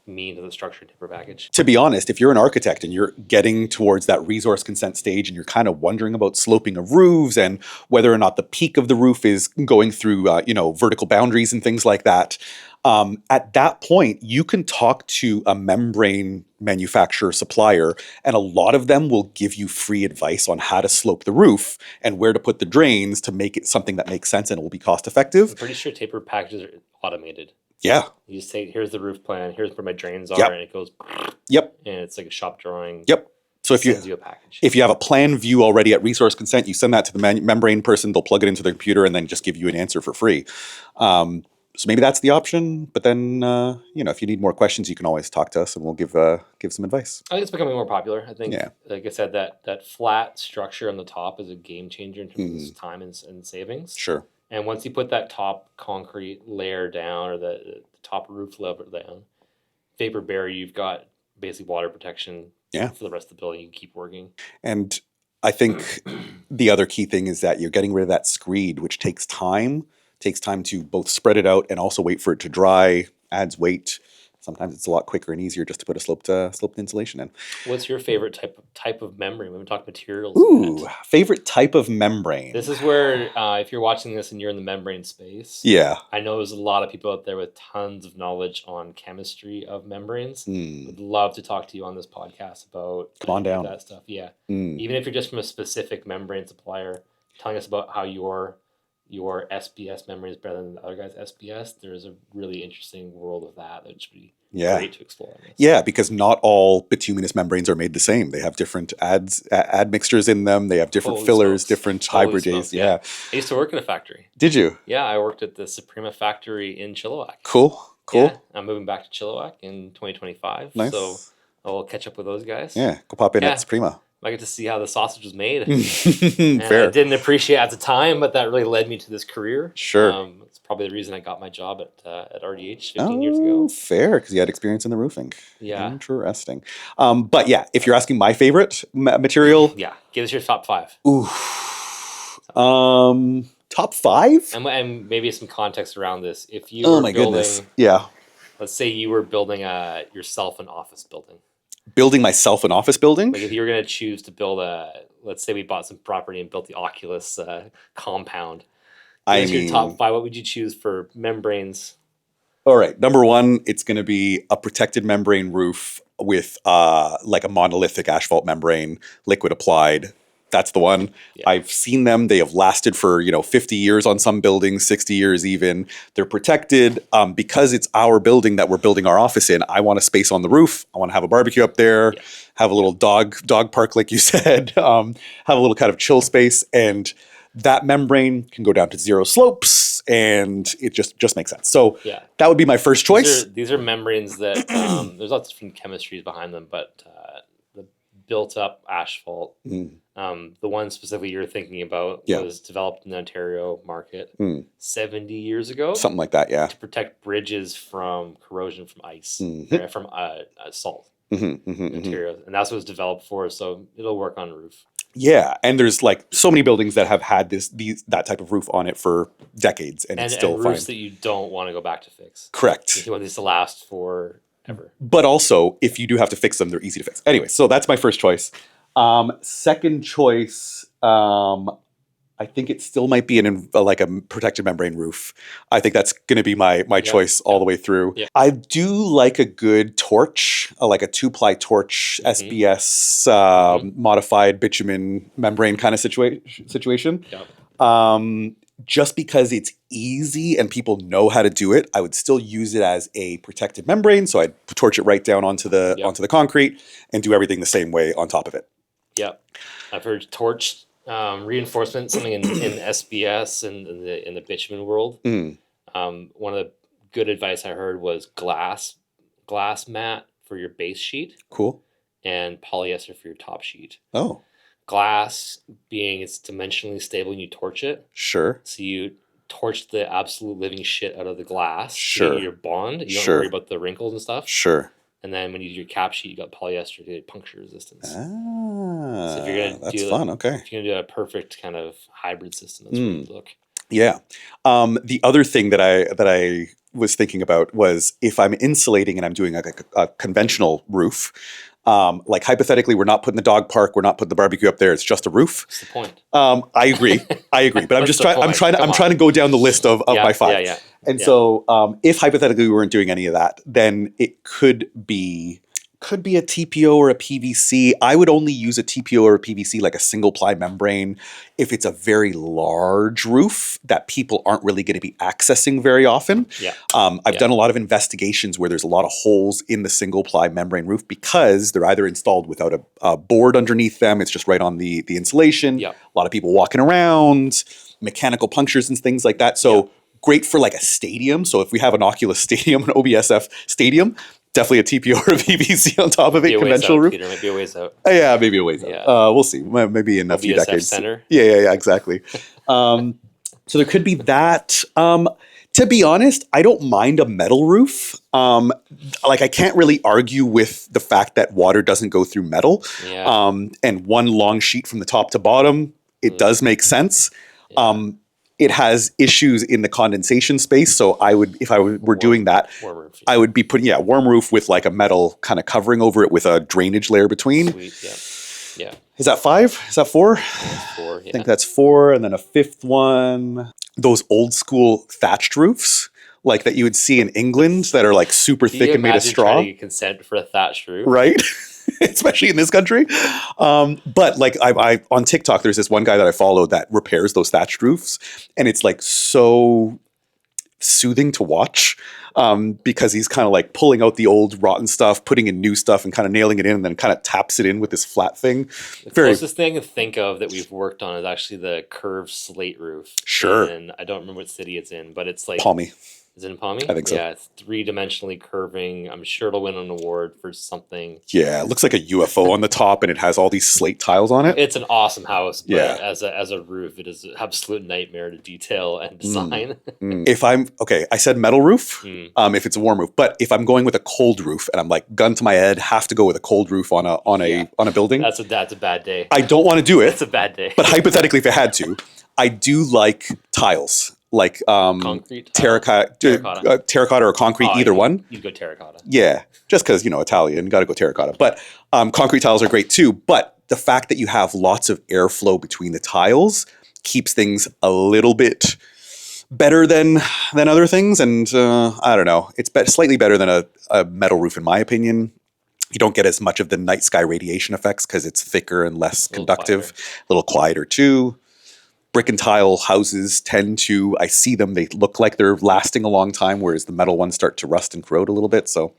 mean to the structured timber package? To be honest, if you're an architect and you're getting towards that resource consent stage and you're kind of wondering about sloping of roofs and whether or not the peak of the roof is going through, vertical boundaries and things like that, At that point, you can talk to a membrane manufacturer supplier, and a lot of them will give you free advice on how to slope the roof and where to put the drains to make it something that makes sense and will be cost effective. I'm pretty sure taper packages are automated. Yeah. You just say, here's the roof plan, here's where my drains are, Yep. and it goes, Yep. and it's like a shop drawing. Yep. So if Sends you a package. if you have a plan view already at resource consent, you send that to the membrane person. They'll plug it into their computer and then just give you an answer for free. So maybe that's the option. But then, if you need more questions, you can always talk to us and we'll give some advice. I think it's becoming more popular. I think, Yeah. like I said, that flat structure on the top is a game changer in terms of time and savings. Sure. And once you put that top concrete layer down or the top roof level down, vapor barrier, you've got basically water protection for the rest of the building. You can keep working. And I think the other key thing is that you're getting rid of that screed, which takes time. Takes time to both spread it out and also wait for it to dry, adds weight. Sometimes it's a lot quicker and easier just to put a sloped insulation in. What's your favorite type of membrane? We haven't talked materials yet. Favorite type of membrane. This is where, if you're watching this and you're in the membrane space, I know there's a lot of people out there with tons of knowledge on chemistry of membranes. Would love to talk to you on this podcast about Come on down. That stuff. Yeah, even if you're just from a specific membrane supplier, telling us about how your SBS membrane is better than the other guy's SBS. There's a really interesting world of that should be great to explore. Yeah, because not all bituminous membranes are made the same. They have different admixtures in them. They have different fillers, different hybrids. Yeah. I used to work in a factory. Did you? Yeah, I worked at the Suprema factory in Chilliwack. Cool. Yeah, I'm moving back to Chilliwack in 2025. Nice. So I'll catch up with those guys. Yeah, go pop in at Suprema. I get to see how the sausage was made. Fair. I didn't appreciate it at the time, but that really led me to this career. Sure. It's probably the reason I got my job at RDH 15 years ago. Fair, because you had experience in the roofing. Yeah. Interesting. But yeah, if you're asking my favorite material. Yeah, give us your top 5. Ooh. Top 5? And maybe some context around this. If you were goodness. Yeah. Let's say you were building yourself an office building. Building myself an office building? Like if you were going to choose to build let's say we bought some property and built the Oculus compound. Your top 5, what would you choose for membranes? All right. Number 1, it's going to be a protected membrane roof with like a monolithic asphalt membrane, liquid applied. That's the one. Yeah. I've seen them. They have lasted for 50 years on some buildings, 60 years even. They're protected because it's our building that we're building our office in. I want a space on the roof. I want to have a barbecue up there, have a little dog park, like you said, have a little kind of chill space. And that membrane can go down to 0 slopes, and it just makes sense. So that would be my first choice. These are membranes that there's lots of different chemistries behind them, but the built-up asphalt. The one specifically you're thinking about was developed in the Ontario market 70 years ago. Something like that, yeah. To protect bridges from corrosion from ice, from salt materials. And that's what it's developed for, so it'll work on a roof. Yeah, and there's like so many buildings that have had that type of roof on it for decades, and it's still fine. Roofs that you don't want to go back to fix. Correct. You want these to last forever. But also, if you do have to fix them, they're easy to fix. Anyway, so that's my first choice. Second choice, I think it still might be like a protected membrane roof. I think that's going to be my choice all the way through. Yeah. I do like a good torch, like a 2-ply torch, SBS modified bitumen membrane kind of situation. Yeah. Just because it's easy and people know how to do it, I would still use it as a protected membrane. So I'd torch it right down onto the concrete and do everything the same way on top of it. Yep. I've heard torch reinforcement, something in SBS and in the bitumen world. One of the good advice I heard was glass mat for your base sheet. Cool. And polyester for your top sheet. Oh. Glass being it's dimensionally stable and you torch it. Sure. So you torch the absolute living shit out of the glass. Sure. To get your bond. You don't worry about the wrinkles and stuff. Sure. And then when you do your cap sheet, you got polyester to get puncture resistance. So if you're gonna that's fun. Okay. If you're gonna do a perfect kind of hybrid system, that's what you look. Yeah. The other thing that I was thinking about was if I'm insulating and I'm doing a conventional roof, like hypothetically, we're not putting the dog park, we're not putting the barbecue up there. It's just a roof. What's the point? I agree. But I'm just trying. I'm trying to go down the list of my 5. Yeah. And Yeah. so, if hypothetically we weren't doing any of that, then it could be a TPO or a PVC. I would only use a TPO or a PVC, like a single ply membrane, if it's a very large roof that people aren't really going to be accessing very often. Yeah. I've Yeah. done a lot of investigations where there's a lot of holes in the single ply membrane roof because they're either installed without a board underneath them. It's just right on the insulation. Yeah. A lot of people walking around, mechanical punctures and things like that. So great for like a stadium. So if we have an Oculus stadium, an OBSF stadium, definitely a TPO or a PVC on top of Be it, a ways conventional out, roof. Peter. Might be a ways out. Yeah, maybe a ways Yeah. out. We'll see. Maybe in a few OBSF decades. center. Yeah, exactly. So there could be that. To be honest, I don't mind a metal roof. Like I can't really argue with the fact that water doesn't go through metal. Yeah. And one long sheet from the top to bottom, it does make sense. Yeah. It has issues in the condensation space. So I would, if I were doing that, Warm roof. I would be putting, warm roof with like a metal kind of covering over it with a drainage layer between. Sweet. Yeah. Is that 5? Is that 4? That's 4. Yeah. I think that's 4. And then a 5th one, those old school thatched roofs, like that you would see in England that are like super Can thick you and made of imagine straw. trying to get consent for a thatched roof? Right? Especially in this country. But like I on TikTok, there's this one guy that I follow that repairs those thatched roofs. And it's like so soothing to watch because he's kind of like pulling out the old rotten stuff, putting in new stuff and kind of nailing it in and then kind of taps it in with this flat thing. The Very closest thing I can think of that we've worked on is actually the curved slate roof. Sure. And I don't remember what city it's in, but it's like palmy. Is it in Palmy? I think so. Yeah, it's 3-dimensionally curving. I'm sure it'll win an award for something. Yeah, it looks like a UFO on the top and it has all these slate tiles on it. It's an awesome house, but Yeah. as a roof, it is an absolute nightmare to detail and design. If I'm okay, I said metal roof. If it's a warm roof, but if I'm going with a cold roof and I'm like gun to my head, have to go with a cold roof on a building. That's a bad day. I don't want to do it. It's a bad day. But hypothetically, if I had to, I do like tiles, like concrete, terracotta or concrete, either one. You'd go terracotta. Yeah, just because Italian, got to go terracotta. But concrete tiles are great too. But the fact that you have lots of airflow between the tiles keeps things a little bit better than other things. And I don't know, it's slightly better than a metal roof in my opinion. You don't get as much of the night sky radiation effects because it's thicker and less conductive, a little quieter too. Brick and tile houses tend to, I see them, they look like they're lasting a long time, whereas the metal ones start to rust and corrode a little bit. So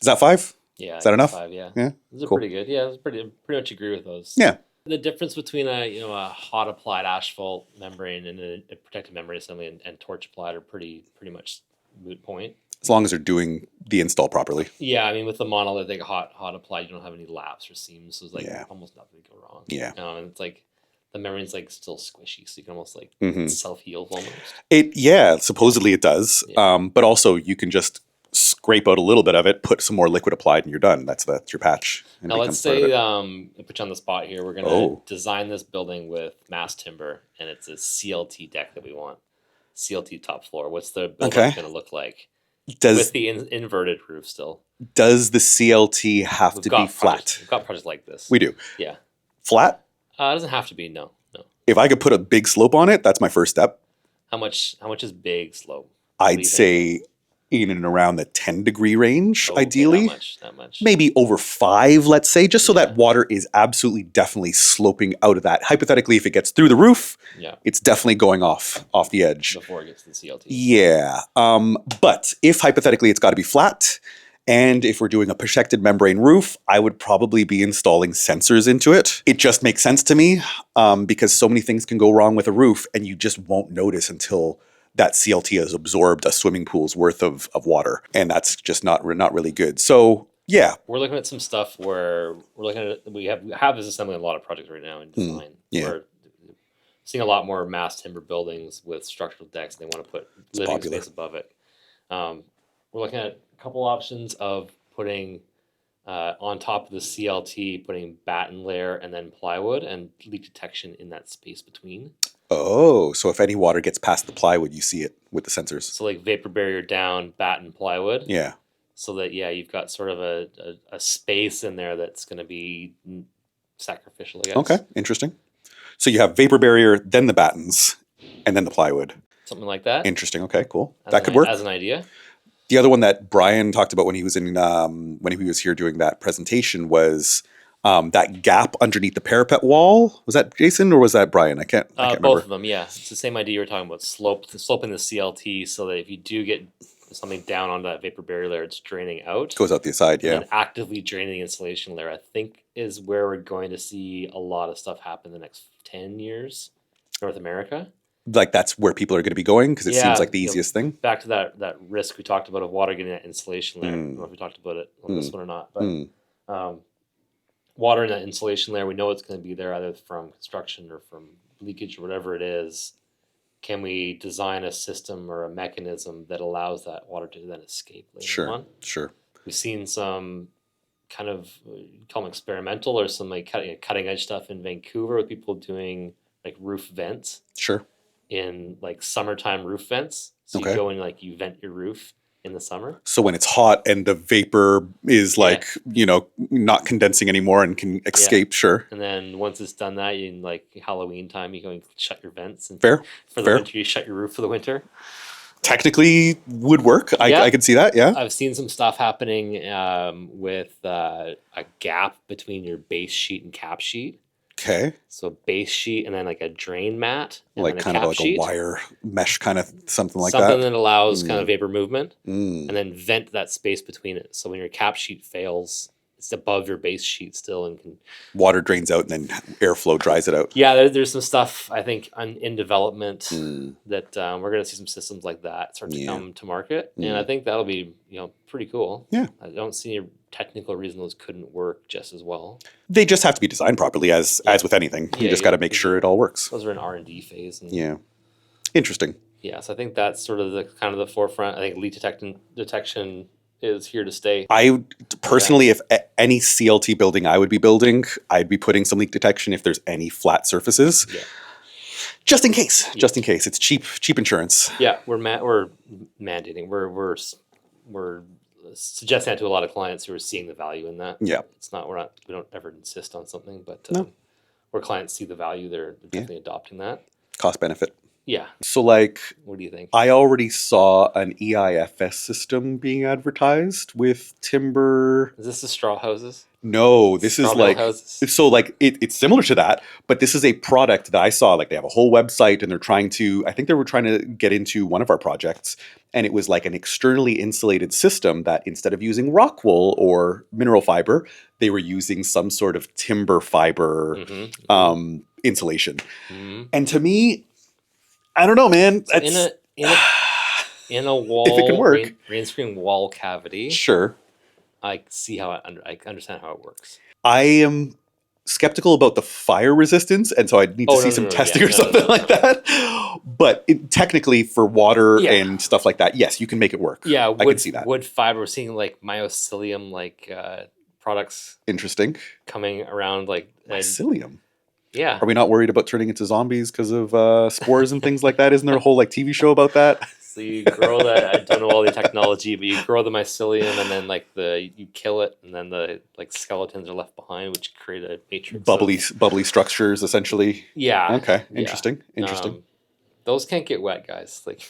is that 5? Yeah. Is that enough? 5, yeah. Yeah. Those are Cool. pretty good. Yeah, pretty much agree with those. Yeah. The difference between a hot applied asphalt membrane and a protective membrane assembly and torch applied are pretty much moot point. As long as they're doing the install properly. Yeah, I mean with the monolithic hot applied, you don't have any laps or seams, so it's like almost nothing can go wrong. Yeah. And it's like the membrane's like still squishy, so you can almost like self heal almost. Supposedly it does. Yeah. But also you can just scrape out a little bit of it, put some more liquid applied, and you're done. That's your patch. And Now let's say I'll put you on the spot here. We're gonna design this building with mass timber, and it's a CLT deck that we want. CLT top floor. What's the building gonna look like? With the inverted roof still. Does the CLT have to be flat? We've got projects like this. We do. Yeah. Flat? It doesn't have to be. No. If I could put a big slope on it, that's my first step. How much is big slope? I'd say in and around the 10-degree range, ideally. That much. Maybe over 5, let's say, just so that water is absolutely definitely sloping out of that. Hypothetically, if it gets through the roof, it's definitely going off the edge. Before it gets to the CLT. Yeah. But if hypothetically it's got to be flat, and if we're doing a protected membrane roof, I would probably be installing sensors into it. It just makes sense to me because so many things can go wrong with a roof and you just won't notice until that CLT has absorbed a swimming pool's worth of water. And that's just not really good. So yeah. We're looking at some stuff where we're looking at, we have this assembly in a lot of projects right now in design. We're seeing a lot more mass timber buildings with structural decks. They want to put living space above it. We're looking at a couple options of putting on top of the CLT, putting batten layer and then plywood and leak detection in that space between. Oh, so if any water gets past the plywood, you see it with the sensors. So like vapor barrier down, batten plywood. Yeah. So that, you've got sort of a space in there that's going to be sacrificial, I guess. Okay, interesting. So you have vapor barrier, then the battens, and then the plywood. something like that. Interesting. Okay, cool. That could work. As an idea. The other one that Brian talked about when he was here doing that presentation was that gap underneath the parapet wall. Was that Jason or was that Brian? I can't Both remember. of them, yeah. It's the same idea you were talking about, sloping the CLT so that if you do get something down onto that vapor barrier layer, it's draining out. Goes out the side, yeah. And actively draining the insulation layer, I think, is where we're going to see a lot of stuff happen in the next 10 years, North America. Like that's where people are going to be going because it seems like the easiest thing. Back to that risk we talked about of water getting that insulation layer. I don't know if we talked about it on this one or not, but water in that insulation layer, we know it's going to be there either from construction or from leakage or whatever it is. Can we design a system or a mechanism that allows that water to then escape later on? Sure. We've seen some kind of call them experimental or some like cutting edge stuff in Vancouver with people doing like roof vents. Sure. In like summertime roof vents. So you go and like you vent your roof in the summer. So when it's hot and the vapor is like, not condensing anymore and can escape, sure. And then once it's done that, in like Halloween time, you go and shut your vents. And Fair. For the winter, you shut your roof for the winter. Technically would work. I could see that, yeah. I've seen some stuff happening with a gap between your base sheet and cap sheet. Okay. So base sheet and then like a drain mat. And like then kind of like sheet. A wire mesh kind of something like Something that. that allows kind of vapor movement. And then vent that space between it. So when your cap sheet fails, it's above your base sheet still and can... Water drains out and then airflow dries it out. Yeah, there's some stuff, I think, in development that we're going to see some systems like that start to come to market. And I think that'll be, pretty cool. Yeah. I don't see a technical reason those couldn't work just as well. They just have to be designed properly as with anything. You just got to make sure it all works. Those are in R&D phase. Yeah. Interesting. Yeah, so I think that's sort of the kind of the forefront. I think leak detection is here to stay. I personally, if any CLT building I would be building, I'd be putting some leak detection if there's any flat surfaces. Yeah. Just in case. Yeah. Just in case. It's cheap insurance. Yeah, we're mandating. We're suggesting that to a lot of clients who are seeing the value in that. Yeah. We don't ever insist on something, but where clients see the value, they're definitely adopting that. Cost benefit. Yeah. So like, what do you think? I already saw an EIFS system being advertised with timber. Is this the straw houses? No, this is like, so like it's similar to that, but this is a product that I saw, like they have a whole website and I think they were trying to get into one of our projects, and it was like an externally insulated system that instead of using rock wool or mineral fiber, they were using some sort of timber fiber insulation. And to me, I don't know, man. So in a wall, if it can work, rain screen wall cavity. Sure. I see how I understand how it works. I am skeptical about the fire resistance, and so I need to see some testing or something like that. But technically, for water and stuff like that, yes, you can make it work. Yeah, I can see that. Wood fiber, we're seeing like mycelium products. Interesting. Coming around like mycelium. Yeah. Are we not worried about turning into zombies because of spores and things like that? Isn't there a whole like TV show about that? So you grow that. I don't know all the technology, but you grow the mycelium, and then like you kill it, and then the like skeletons are left behind, which create a matrix. Bubbly structures, essentially. Yeah. Okay. Interesting. Those can't get wet, guys. Like,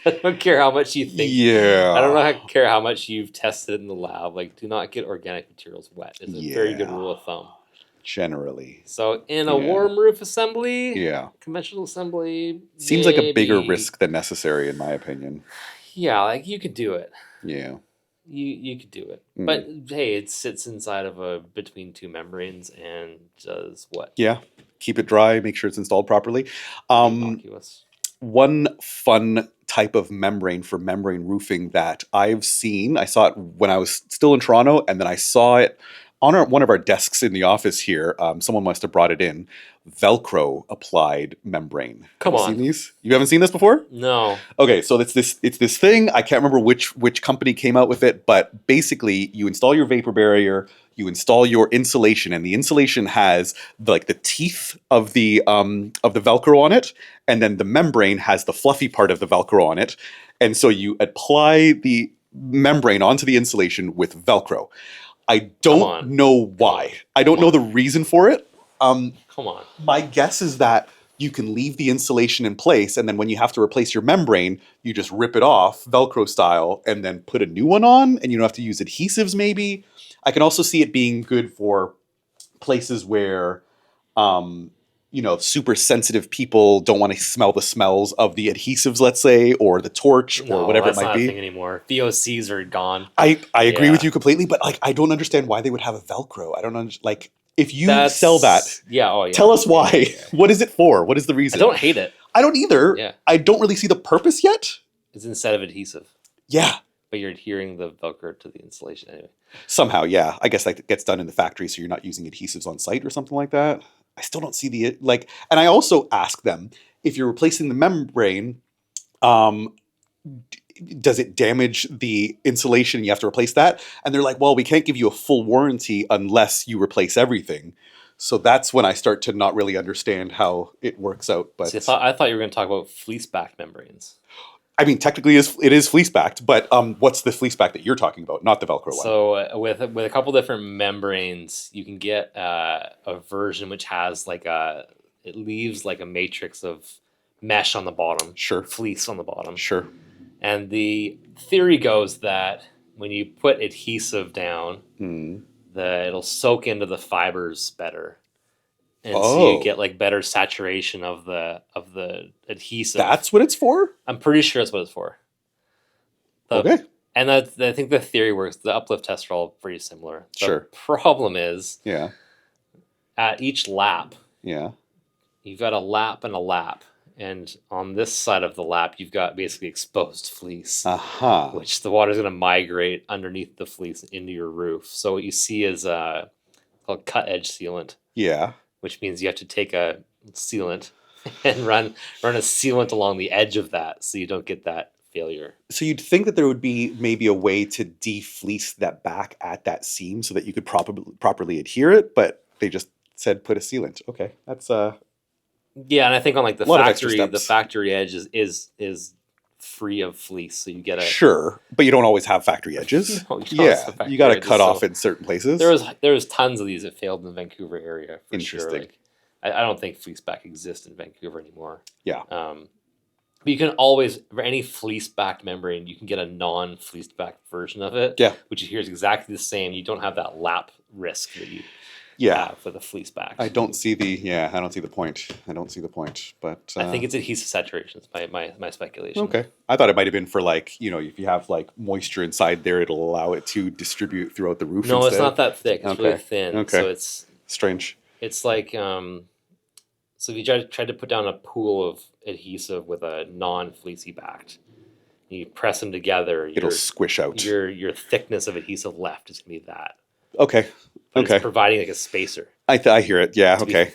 I don't care how much you think. Yeah. I don't care how much you've tested it in the lab. Like, do not get organic materials wet. It's a very good rule of thumb. Generally. So in a warm roof assembly, conventional assembly, seems like a bigger risk than necessary, in my opinion. Yeah, like you could do it. Yeah. You could do it. But hey, it sits inside of between two membranes and does what? Yeah. Keep it dry, make sure it's installed properly. One fun type of membrane for membrane roofing that I saw it when I was still in Toronto, and then I saw it on one of our desks in the office here. Someone must have brought it in. Velcro applied membrane. Come on. Seen these? You haven't seen this before? No. Okay, so it's this thing. I can't remember which company came out with it, but basically you install your vapor barrier, you install your insulation, and the insulation has the teeth of the Velcro on it, and then the membrane has the fluffy part of the Velcro on it. And so you apply the membrane onto the insulation with Velcro. I don't know why. I don't know the reason for it. Come on. My guess is that you can leave the insulation in place, and then when you have to replace your membrane, you just rip it off Velcro style and then put a new one on, and you don't have to use adhesives maybe. I can also see it being good for places where um, super sensitive people don't want to smell the smells of the adhesives, let's say, or the torch or No, whatever it that's might not a be. thing anymore. VOCs are gone. I agree with Yeah. you completely, but like I don't understand why they would have a Velcro. I don't like if you sell that, That's yeah. Oh yeah. tell us Yeah, yeah, why. yeah. What is it for? What is the I reason? don't hate it. I don't either. Yeah, I don't really see the purpose yet. it's instead of adhesive, Yeah, but you're adhering the Velcro to the insulation anyway. somehow, yeah. I guess like it gets done in the factory, so you're not using adhesives on site or something like that. I still don't see the like, and I also ask them if you're replacing the membrane, um, does it damage the insulation? You have to replace that, and they're like, well, we can't give you a full warranty unless you replace everything. So that's when I start to not really understand how it works out. See, But I thought you were going to talk about fleece back membranes. I mean, technically, it is fleece backed, but what's the fleece back that you're talking about? Not the Velcro one. So with a couple different membranes, you can get a version which has it leaves like a matrix of mesh on the bottom, Sure, fleece on the bottom, sure. and the theory goes that when you put adhesive down, Hmm. it'll soak into the fibers better, and so you Oh, get like better saturation of the adhesive. that's what it's for? I'm pretty sure that's what it's for. The Okay, And that I think the theory works. The uplift tests are all pretty similar. The sure. problem is Yeah, at each lap, yeah. you've got a lap and a lap. And on this side of the lap, you've got basically exposed fleece, Aha. which the water's going to migrate underneath the fleece into your roof. So what you see is called cut edge sealant, Yeah. which means you have to take a sealant and run a sealant along the edge of that so you don't get that failure. So you'd think that there would be maybe a way to defleece that back at that seam so that you could properly adhere it, but they just said put a sealant. Okay, that's Yeah, and I think on like a lot of extra the steps. factory edge is free of fleece, so you get a Sure, but you don't always have factory edges. No, you don't Yeah, have factory you got to edges, cut off so in certain places. there was tons of these that failed in the Vancouver area for sure. Interesting. Like I don't think fleece back exists in Vancouver anymore. Yeah. But you can always for any fleece backed membrane, you can get a non fleece backed version of it. Yeah. Which here is exactly the same. You don't have that lap risk that you Yeah. have for the fleece back. I don't see the point. I don't see the point. But I think it's adhesive saturation. It's my speculation. okay. I thought it might have been for like, if you have like moisture inside there, it'll allow it to distribute throughout the roof No, instead. it's not that thick. It's really Okay. thin. Okay. So Strange. it's like so if you tried to put down a pool of adhesive with a non-fleecy backed, you press them together, It'll squish out. your thickness of adhesive left is gonna be that. Okay. But Okay. it's providing like a spacer. I hear it. Yeah. be- Okay.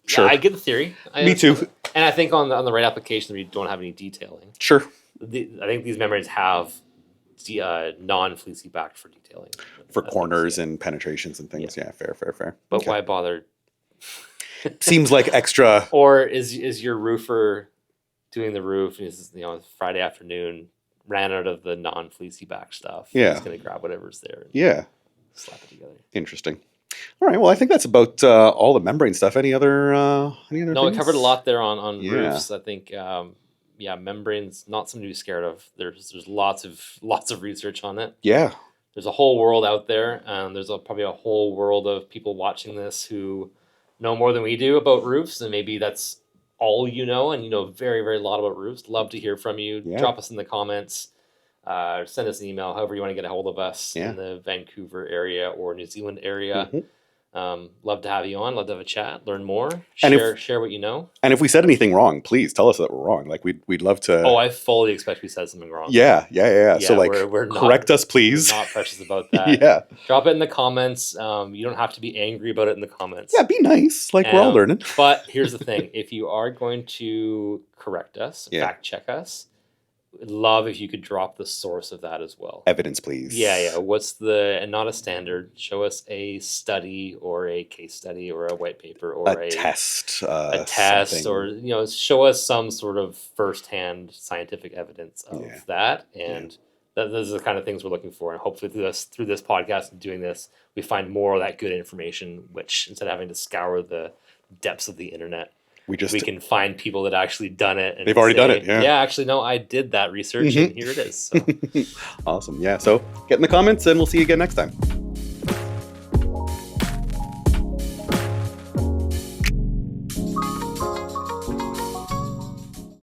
Sure. Yeah, I get the theory. Me too. And I think on the right application we don't have any detailing. Sure. I think these membranes have non-fleecy backed for detailing. For That's corners what and penetrations and things. Yeah. Fair. But Okay. why bother? Seems like extra. Or is your roofer doing the roof? Is Friday afternoon ran out of the non fleecy back stuff? Yeah. He's gonna grab whatever's there and Yeah. slap it together. Interesting. All right. Well, I think that's about all the membrane stuff. Any other? No, things? we covered a lot there on Yeah. roofs. I think membranes not something to be scared of. There's lots of research on it. Yeah. There's a whole world out there, and there's probably a whole world of people watching this who know more than we do about roofs, and maybe that's all you know, and you know very, very lot about roofs. Love to hear from you. Yeah. Drop us in the comments, send us an email, however you want to get a hold of us Yeah. in the Vancouver area or New Zealand area. Mhm. Love to have you on. Love to have a chat, learn more, And share what you know. And if we said anything wrong, please tell us that we're wrong. Like we'd love to. Oh, I fully expect we said something wrong. Yeah. So Yeah, like, we're not- correct us, please. We're not precious about that. Yeah. Drop it in the comments. You don't have to be angry about it in the comments. Yeah. Be nice. Like we're all learning. But here's the thing: if you are going to correct us, Yeah. fact check us, would love if you could drop the source of that as well. Evidence, please. Yeah. What's and not a standard? Show us a study or a case study or a white paper or A test. a test, something. or show us some sort of firsthand scientific evidence of Yeah. that. And those are the kind of things we're looking for. And hopefully through this podcast and doing this, we find more of that good information, which instead of having to scour the depths of the internet. We just we can find people that actually done it and They've already done say, it, yeah. actually no, I did that research and They've already say, done it, yeah. actually no, I did that research and here it is. So Awesome. Yeah. So get in the comments and we'll see you again next time.